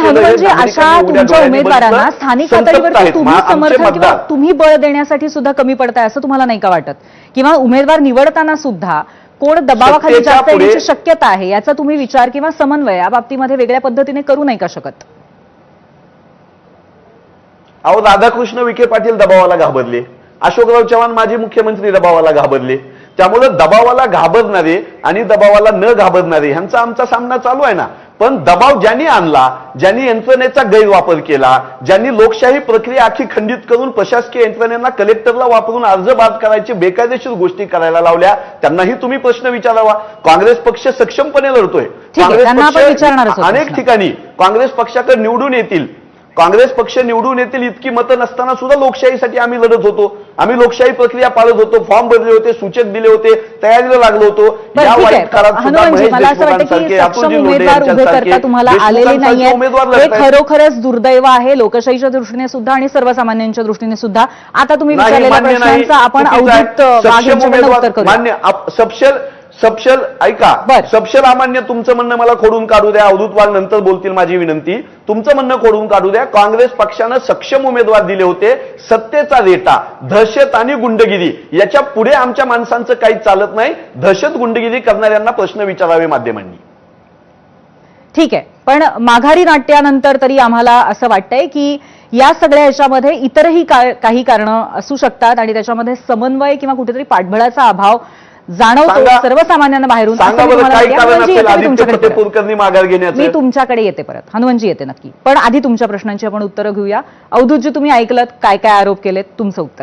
केलं हे हनुमंतजी, अशा नागरिकांनी उद्या तुमच्या डोळ्यांनी उमेदवारांना बघितलं. स्थानिक संतप्त पातळीवरती आहेत. तुम्ही आमचे समर्थन किंवा मतदार तुम्ही बळ देण्यासाठी सुद्धा कमी पडताय असं तुम्हाला नाही का वाटत? किंवा उमेदवार निवडताना सुद्धा कोण दबावाखाली सत्तेच्या जास्त पुढे- येण्याची शक्यता आहे याचा तुम्ही विचार किंवा समन्वय या बाबतीमध्ये वेगळ्या पद्धतीने करू नाही का शकत? अहो, राधाकृष्ण विखे पाटील दबावाला घाबरले, अशोकराव चव्हाण माजी मुख्यमंत्री दबावाला घाबरले. त्यामुळे दबावाला घाबरणारे आणि दबावाला न घाबरणारे ह्यांचा आमचा सामना चालू आहे ना. पण दबाव ज्यांनी आणला, ज्यांनी यंत्रणेचा गैरवापर केला, ज्यांनी लोकशाही प्रक्रिया आखी खंडित करून प्रशासकीय यंत्रणेला कलेक्टरला वापरून अर्ज बाद करायची बेकायदेशीर गोष्टी करायला लावल्या, त्यांनाही तुम्ही प्रश्न विचारावा. काँग्रेस पक्ष सक्षमपणे लढतोय. अनेक ठिकाणी काँग्रेस पक्षाकडे निवडून येतील, काँग्रेस पक्ष निवडून येतील इतकी मतं नसताना सुद्धा लोकशाहीसाठी आम्ही लढत होतो. आम्ही लोकशाही प्रक्रिया पाळत होतो, फॉर्म भरले होते, सूचक दिले होते, तयारीला लागलो होतो. या वाईट काळात सुद्धा महेश देशमुखांसारखे, अतुलजी लोंढे यांच्यासारखे तुम्हाला आलेले नाहीये. उमेदवार हे खरोखरच दुर्दैव आहे लोकशाहीच्या दृष्टीने सुद्धा आणि सर्वसामान्यांच्या दृष्टीने सुद्धा. आता तुम्ही विचारलेल्या प्रश्नांचं आपण अवधूत वाघ यांच्याकडनं उत्तर करू. मान्य सपशेल ऐका, सपशेल अमान्य तुमचं म्हणणं मला खोडून काढू द्या. अवधूत वाघ नंतर बोलतील, माझी विनंती. तुमचं म्हणणं खोडून काढू द्या. काँग्रेस पक्षानं सक्षम उमेदवार दिले होते. सत्तेचा रेटा, दहशत आणि गुंडगिरी याच्या पुढे आमच्या माणसांचं काही चालत नाही. दहशत गुंडगिरी करणाऱ्यांना प्रश्न विचारावे माध्यमांनी. ठीक आहे, पण माघारी नाट्यानंतर तरी आम्हाला असं वाटतंय की या सगळ्या याच्यामध्ये इतरही काही कारणं असू शकतात आणि त्याच्यामध्ये समन्वय किंवा कुठेतरी पाठबळाचा अभाव जाणवतो सर्वसामान्यांना बाहेरून. मी तुमच्याकडे येते परत, हनुमंतजी येते नक्की, पण आधी तुमच्या प्रश्नांची आपण उत्तरं घेऊया. अवधूतजी, तुम्ही ऐकलत काय काय आरोप केलेत, तुमचं उत्तर.